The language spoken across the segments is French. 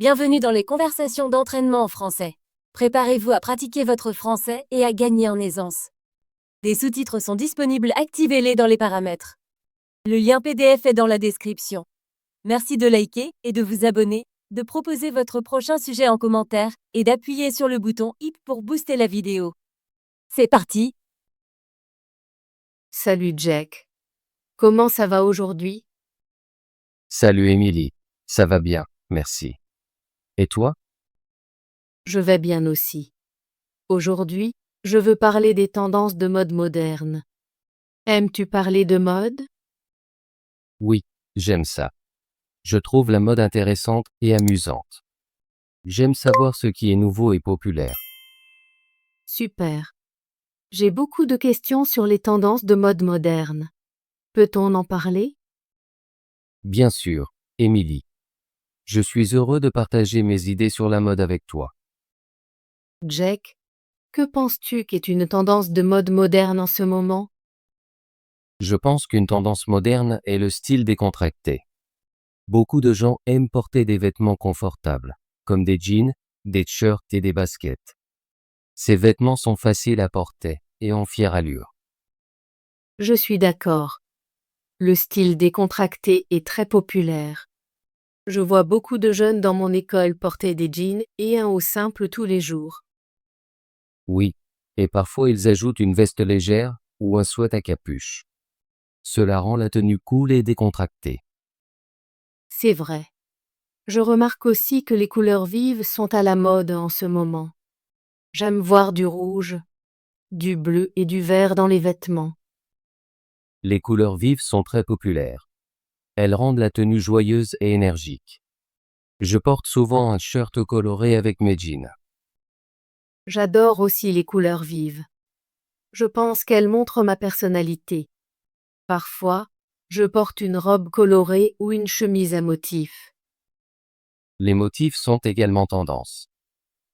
Bienvenue dans les conversations d'entraînement en français. Préparez-vous à pratiquer votre français et à gagner en aisance. Des sous-titres sont disponibles, activez-les dans les paramètres. Le lien PDF est dans la description. Merci de liker et de vous abonner, de proposer votre prochain sujet en commentaire et d'appuyer sur le bouton i pour booster la vidéo. C'est parti! Salut Jack. Comment ça va aujourd'hui? Salut Émilie, ça va bien, merci. Et toi? Je vais bien aussi. Aujourd'hui, je veux parler des tendances de mode moderne. Aimes-tu parler de mode? Oui, j'aime ça. Je trouve la mode intéressante et amusante. J'aime savoir ce qui est nouveau et populaire. Super. J'ai beaucoup de questions sur les tendances de mode moderne. Peut-on en parler? Bien sûr, Émilie. Je suis heureux de partager mes idées sur la mode avec toi. Jack, que penses-tu qu'est une tendance de mode moderne en ce moment? Je pense qu'une tendance moderne est le style décontracté. Beaucoup de gens aiment porter des vêtements confortables, comme des jeans, des shirts et des baskets. Ces vêtements sont faciles à porter et ont fière allure. Je suis d'accord. Le style décontracté est très populaire. Je vois beaucoup de jeunes dans mon école porter des jeans et un haut simple tous les jours. Oui, et parfois ils ajoutent une veste légère ou un sweat à capuche. Cela rend la tenue cool et décontractée. C'est vrai. Je remarque aussi que les couleurs vives sont à la mode en ce moment. J'aime voir du rouge, du bleu et du vert dans les vêtements. Les couleurs vives sont très populaires. Elles rendent la tenue joyeuse et énergique. Je porte souvent un shirt coloré avec mes jeans. J'adore aussi les couleurs vives. Je pense qu'elles montrent ma personnalité. Parfois, je porte une robe colorée ou une chemise à motifs. Les motifs sont également tendance.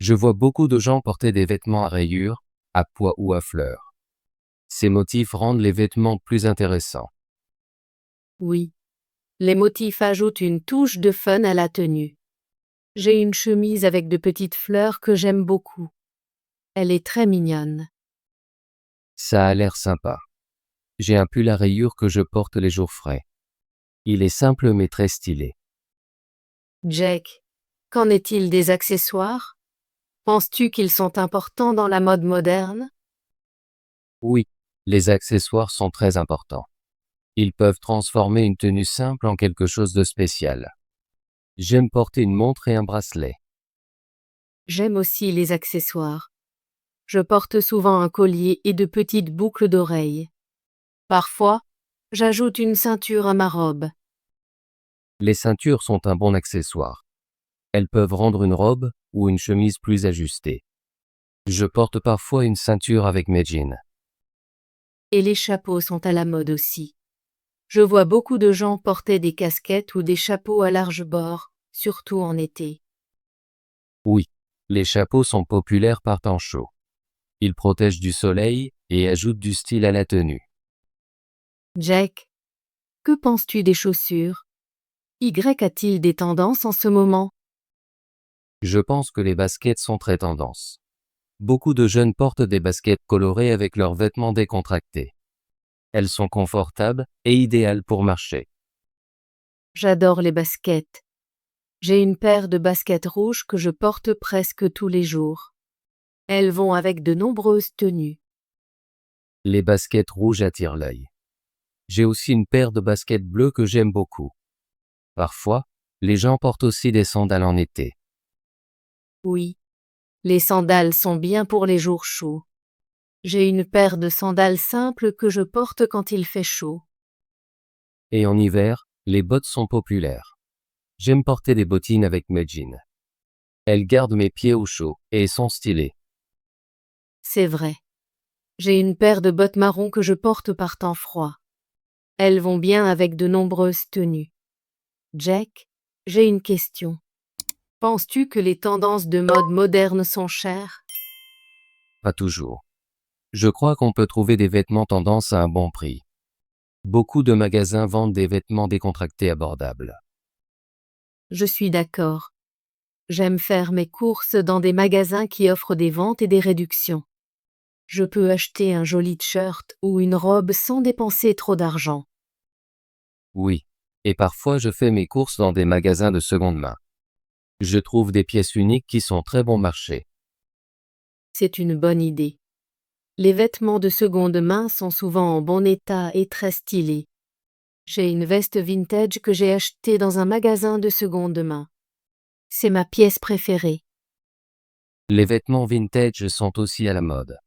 Je vois beaucoup de gens porter des vêtements à rayures, à pois ou à fleurs. Ces motifs rendent les vêtements plus intéressants. Oui, les motifs ajoutent une touche de fun à la tenue. J'ai une chemise avec de petites fleurs que j'aime beaucoup. Elle est très mignonne. Ça a l'air sympa. J'ai un pull à rayures que je porte les jours frais. Il est simple mais très stylé. Jack, qu'en est-il des accessoires? Penses-tu qu'ils sont importants dans la mode moderne? Oui, les accessoires sont très importants. Ils peuvent transformer une tenue simple en quelque chose de spécial. J'aime porter une montre et un bracelet. J'aime aussi les accessoires. Je porte souvent un collier et de petites boucles d'oreilles. Parfois, j'ajoute une ceinture à ma robe. Les ceintures sont un bon accessoire. Elles peuvent rendre une robe ou une chemise plus ajustée. Je porte parfois une ceinture avec mes jeans. Et les chapeaux sont à la mode aussi. Je vois beaucoup de gens porter des casquettes ou des chapeaux à large bord, surtout en été. Oui, les chapeaux sont populaires par temps chaud. Ils protègent du soleil et ajoutent du style à la tenue. Jack, que penses-tu des chaussures? Y a-t-il des tendances en ce moment? Je pense que les baskets sont très tendance. Beaucoup de jeunes portent des baskets colorées avec leurs vêtements décontractés. Elles sont confortables et idéales pour marcher. J'adore les baskets. J'ai une paire de baskets rouges que je porte presque tous les jours. Elles vont avec de nombreuses tenues. Les baskets rouges attirent l'œil. J'ai aussi une paire de baskets bleues que j'aime beaucoup. Parfois, les gens portent aussi des sandales en été. Oui, les sandales sont bien pour les jours chauds. J'ai une paire de sandales simples que je porte quand il fait chaud. Et en hiver, les bottes sont populaires. J'aime porter des bottines avec mes jeans. Elles gardent mes pieds au chaud et sont stylées. C'est vrai. J'ai une paire de bottes marron que je porte par temps froid. Elles vont bien avec de nombreuses tenues. Jack, j'ai une question. Penses-tu que les tendances de mode moderne sont chères? Pas toujours. Je crois qu'on peut trouver des vêtements tendance à un bon prix. Beaucoup de magasins vendent des vêtements décontractés abordables. Je suis d'accord. J'aime faire mes courses dans des magasins qui offrent des ventes et des réductions. Je peux acheter un joli t-shirt ou une robe sans dépenser trop d'argent. Oui. Et parfois je fais mes courses dans des magasins de seconde main. Je trouve des pièces uniques qui sont très bon marché. C'est une bonne idée. Les vêtements de seconde main sont souvent en bon état et très stylés. J'ai une veste vintage que j'ai achetée dans un magasin de seconde main. C'est ma pièce préférée. Les vêtements vintage sont aussi à la mode.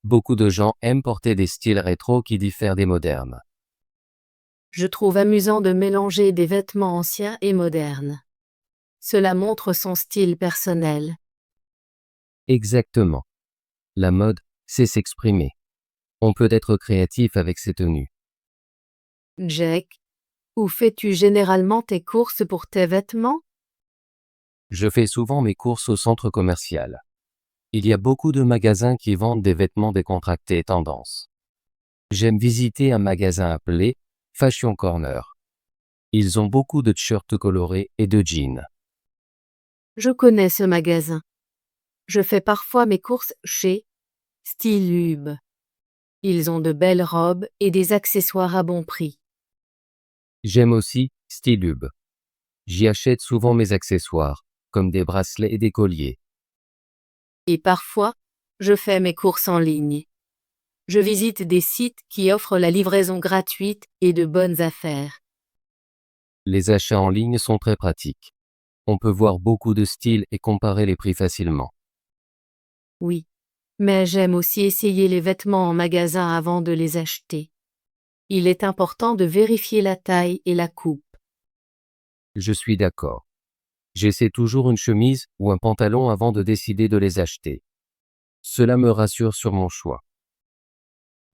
Beaucoup de gens aiment porter des styles rétro qui diffèrent des modernes. Je trouve amusant de mélanger des vêtements anciens et modernes. Cela montre son style personnel. Exactement. La mode, c'est s'exprimer. On peut être créatif avec ses tenues. Jack, où fais-tu généralement tes courses pour tes vêtements? Je fais souvent mes courses au centre commercial. Il y a beaucoup de magasins qui vendent des vêtements décontractés et tendance. J'aime visiter un magasin appelé Fashion Corner. Ils ont beaucoup de t-shirts colorés et de jeans. Je connais ce magasin. Je fais parfois mes courses chez Stylehub. Ils ont de belles robes et des accessoires à bon prix. J'aime aussi Stylehub. J'y achète souvent mes accessoires, comme des bracelets et des colliers. Et parfois, je fais mes courses en ligne. Je visite des sites qui offrent la livraison gratuite et de bonnes affaires. Les achats en ligne sont très pratiques. On peut voir beaucoup de styles et comparer les prix facilement. Oui, mais j'aime aussi essayer les vêtements en magasin avant de les acheter. Il est important de vérifier la taille et la coupe. Je suis d'accord. J'essaie toujours une chemise ou un pantalon avant de décider de les acheter. Cela me rassure sur mon choix.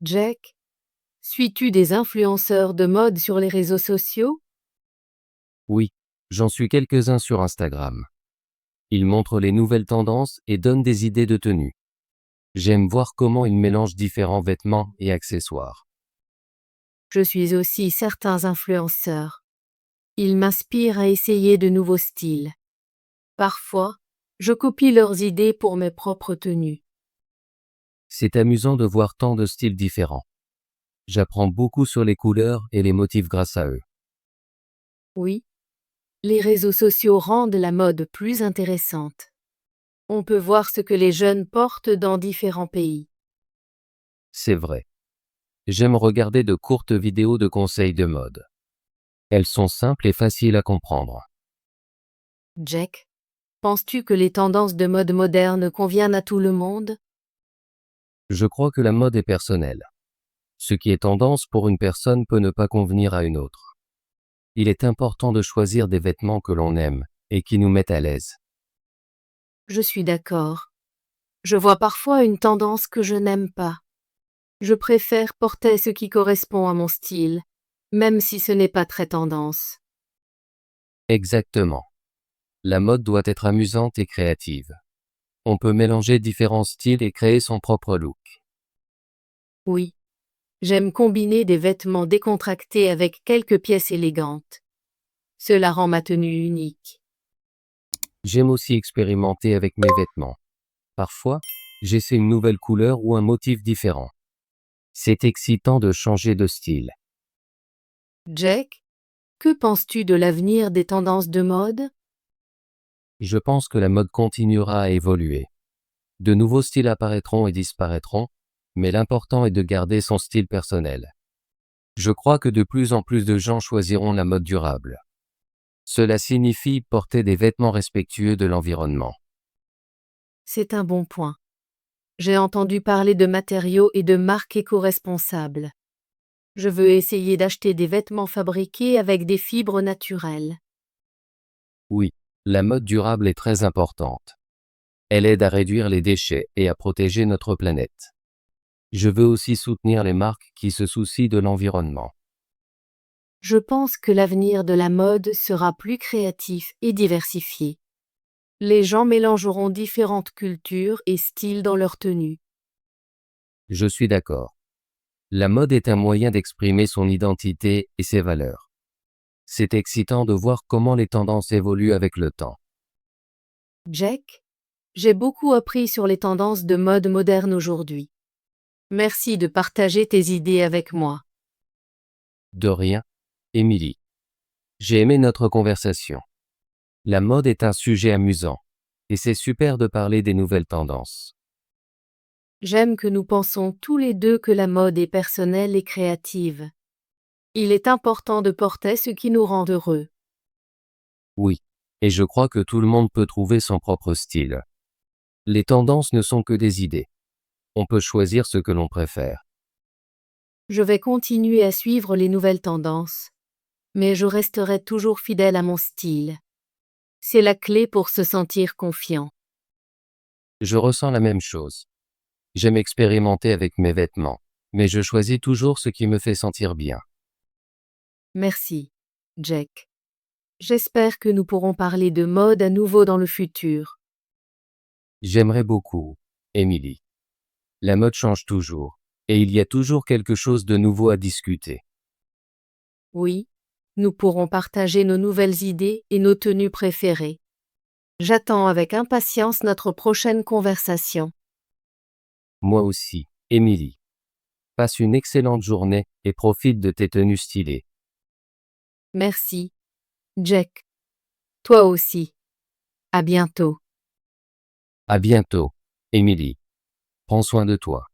Jack, suis-tu des influenceurs de mode sur les réseaux sociaux? Oui, j'en suis quelques-uns sur Instagram. Ils montrent les nouvelles tendances et donnent des idées de tenue. J'aime voir comment ils mélangent différents vêtements et accessoires. Je suis aussi certains influenceurs. Ils m'inspirent à essayer de nouveaux styles. Parfois, je copie leurs idées pour mes propres tenues. C'est amusant de voir tant de styles différents. J'apprends beaucoup sur les couleurs et les motifs grâce à eux. Oui, les réseaux sociaux rendent la mode plus intéressante. On peut voir ce que les jeunes portent dans différents pays. C'est vrai. J'aime regarder de courtes vidéos de conseils de mode. Elles sont simples et faciles à comprendre. Jack, penses-tu que les tendances de mode moderne conviennent à tout le monde? Je crois que la mode est personnelle. Ce qui est tendance pour une personne peut ne pas convenir à une autre. Il est important de choisir des vêtements que l'on aime et qui nous mettent à l'aise. Je suis d'accord. Je vois parfois une tendance que je n'aime pas. Je préfère porter ce qui correspond à mon style, même si ce n'est pas très tendance. Exactement. La mode doit être amusante et créative. On peut mélanger différents styles et créer son propre look. Oui, j'aime combiner des vêtements décontractés avec quelques pièces élégantes. Cela rend ma tenue unique. J'aime aussi expérimenter avec mes vêtements. Parfois, j'essaie une nouvelle couleur ou un motif différent. C'est excitant de changer de style. Jack, que penses-tu de l'avenir des tendances de mode? Je pense que la mode continuera à évoluer. De nouveaux styles apparaîtront et disparaîtront, mais l'important est de garder son style personnel. Je crois que de plus en plus de gens choisiront la mode durable. Cela signifie porter des vêtements respectueux de l'environnement. C'est un bon point. J'ai entendu parler de matériaux et de marques éco-responsables. Je veux essayer d'acheter des vêtements fabriqués avec des fibres naturelles. Oui, la mode durable est très importante. Elle aide à réduire les déchets et à protéger notre planète. Je veux aussi soutenir les marques qui se soucient de l'environnement. Je pense que l'avenir de la mode sera plus créatif et diversifié. Les gens mélangeront différentes cultures et styles dans leurs tenues. Je suis d'accord. La mode est un moyen d'exprimer son identité et ses valeurs. C'est excitant de voir comment les tendances évoluent avec le temps. Jack, j'ai beaucoup appris sur les tendances de mode moderne aujourd'hui. Merci de partager tes idées avec moi. De rien, Émilie. J'ai aimé notre conversation. La mode est un sujet amusant. Et c'est super de parler des nouvelles tendances. J'aime que nous pensons tous les deux que la mode est personnelle et créative. Il est important de porter ce qui nous rend heureux. Oui. Et je crois que tout le monde peut trouver son propre style. Les tendances ne sont que des idées. On peut choisir ce que l'on préfère. Je vais continuer à suivre les nouvelles tendances, mais je resterai toujours fidèle à mon style. C'est la clé pour se sentir confiant. Je ressens la même chose. J'aime expérimenter avec mes vêtements, mais je choisis toujours ce qui me fait sentir bien. Merci, Jack. J'espère que nous pourrons parler de mode à nouveau dans le futur. J'aimerais beaucoup, Émilie. La mode change toujours, et il y a toujours quelque chose de nouveau à discuter. Oui, nous pourrons partager nos nouvelles idées et nos tenues préférées. J'attends avec impatience notre prochaine conversation. Moi aussi, Émilie. Passe une excellente journée et profite de tes tenues stylées. Merci, Jack. Toi aussi. À bientôt. À bientôt, Émilie. Prends soin de toi.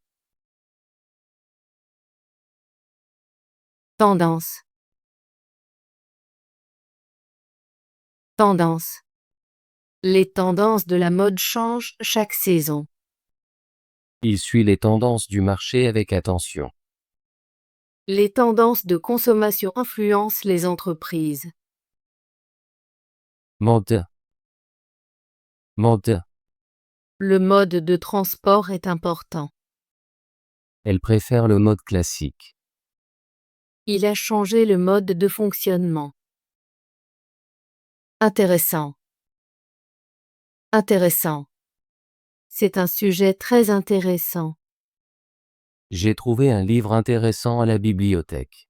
Tendance. Tendance. Les tendances de la mode changent chaque saison. Il suit les tendances du marché avec attention. Les tendances de consommation influencent les entreprises. Mode. Mode. Le mode de transport est important. Elle préfère le mode classique. Il a changé le mode de fonctionnement. Intéressant. Intéressant. C'est un sujet très intéressant. J'ai trouvé un livre intéressant à la bibliothèque.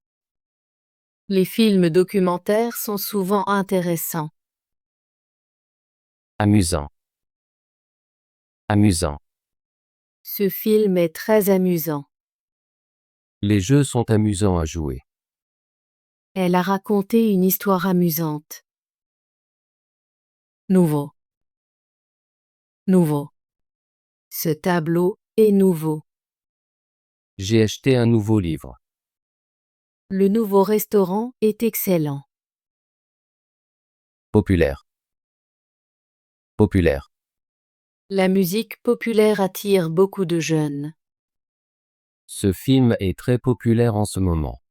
Les films documentaires sont souvent intéressants. Amusant. Amusant. Ce film est très amusant. Les jeux sont amusants à jouer. Elle a raconté une histoire amusante. Nouveau. Nouveau. Ce tableau est nouveau. J'ai acheté un nouveau livre. Le nouveau restaurant est excellent. Populaire. Populaire. La musique populaire attire beaucoup de jeunes. Ce film est très populaire en ce moment.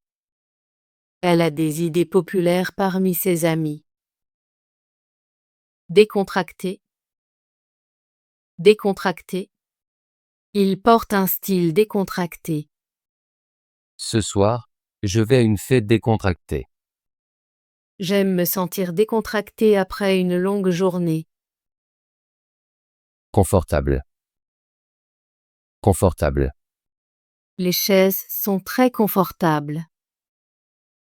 Elle a des idées populaires parmi ses amis. Décontracté. Décontracté. Il porte un style décontracté. Ce soir, je vais à une fête décontractée. J'aime me sentir décontracté après une longue journée. Confortable. Confortable. Les chaises sont très confortables.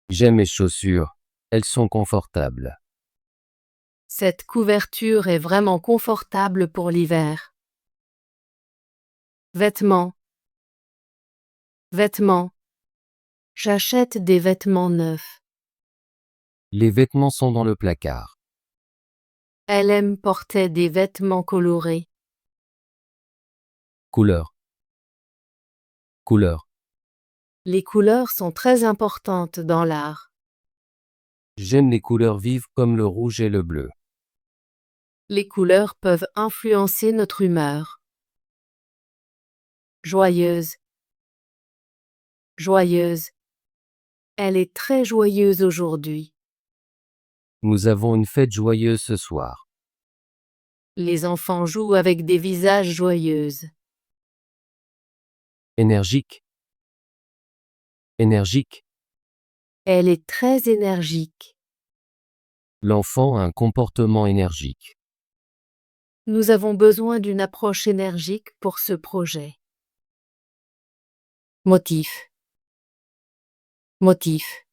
J'aime mes chaussures. Elles sont confortables. Cette couverture est vraiment confortable pour l'hiver. Vêtements. Vêtements. J'achète des vêtements neufs. Les vêtements sont dans le placard. Elle aime porter des vêtements colorés. Couleur. Couleur. Les couleurs sont très importantes dans l'art. J'aime les couleurs vives comme le rouge et le bleu. Les couleurs peuvent influencer notre humeur. Joyeuse. Joyeuse. Elle est très joyeuse aujourd'hui. Nous avons une fête joyeuse ce soir. Les enfants jouent avec des visages joyeux. Énergique. Énergique. Elle est très énergique. L'enfant a un comportement énergique. Nous avons besoin d'une approche énergique pour ce projet. Motif. Motif.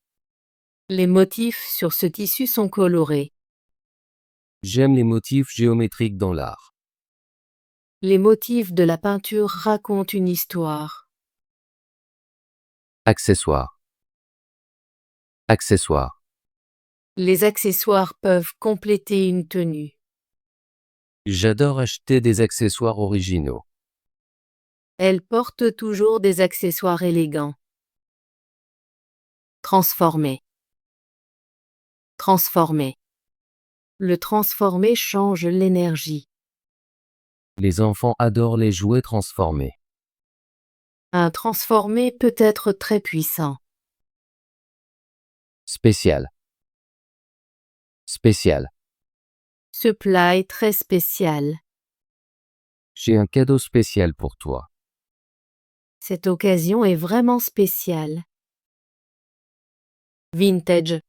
Les motifs sur ce tissu sont colorés. J'aime les motifs géométriques dans l'art. Les motifs de la peinture racontent une histoire. Accessoires. Accessoires. Les accessoires peuvent compléter une tenue. J'adore acheter des accessoires originaux. Elle porte toujours des accessoires élégants. Transformer. Transformer. Le transformer change l'énergie. Les enfants adorent les jouets transformés. Un transformé peut être très puissant. Spécial. Spécial. Ce plat est très spécial. J'ai un cadeau spécial pour toi. Cette occasion est vraiment spéciale. Vintage.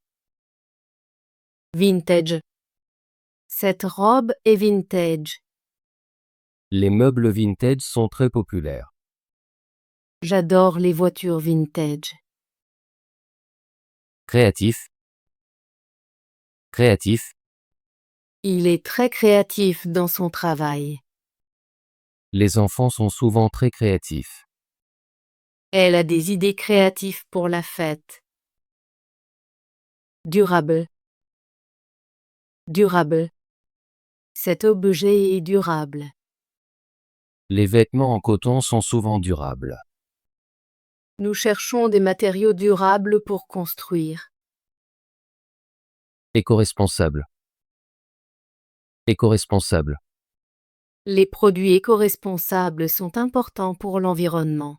Vintage. Cette robe est vintage. Les meubles vintage sont très populaires. J'adore les voitures vintage. Créatif. Créatif. Il est très créatif dans son travail. Les enfants sont souvent très créatifs. Elle a des idées créatives pour la fête. Durable. Durable. Cet objet est durable. Les vêtements en coton sont souvent durables. Nous cherchons des matériaux durables pour construire. Éco-responsable. Éco-responsable. Les produits éco-responsables sont importants pour l'environnement.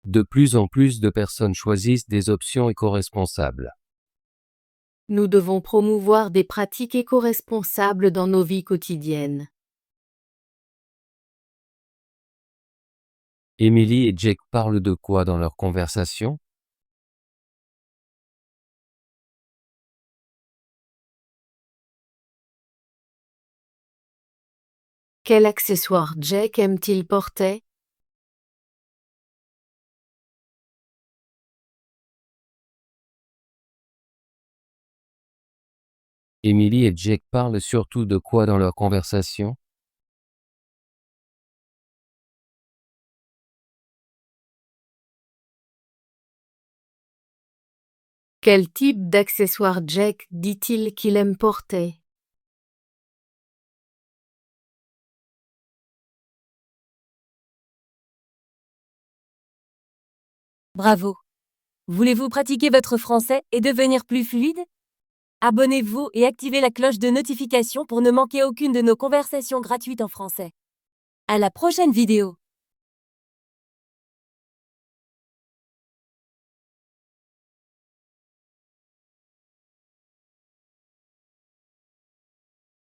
De plus en plus de personnes choisissent des options éco-responsables. Nous devons promouvoir des pratiques éco-responsables dans nos vies quotidiennes. Emily et Jake parlent de quoi dans leur conversation? Quel accessoire Jake aime-t-il porter? Emily et Jake parlent surtout de quoi dans leur conversation? Quel type d'accessoire Jake dit-il qu'il aime porter? Bravo! Voulez-vous pratiquer votre français et devenir plus fluide? Abonnez-vous et activez la cloche de notification pour ne manquer aucune de nos conversations gratuites en français. À la prochaine vidéo!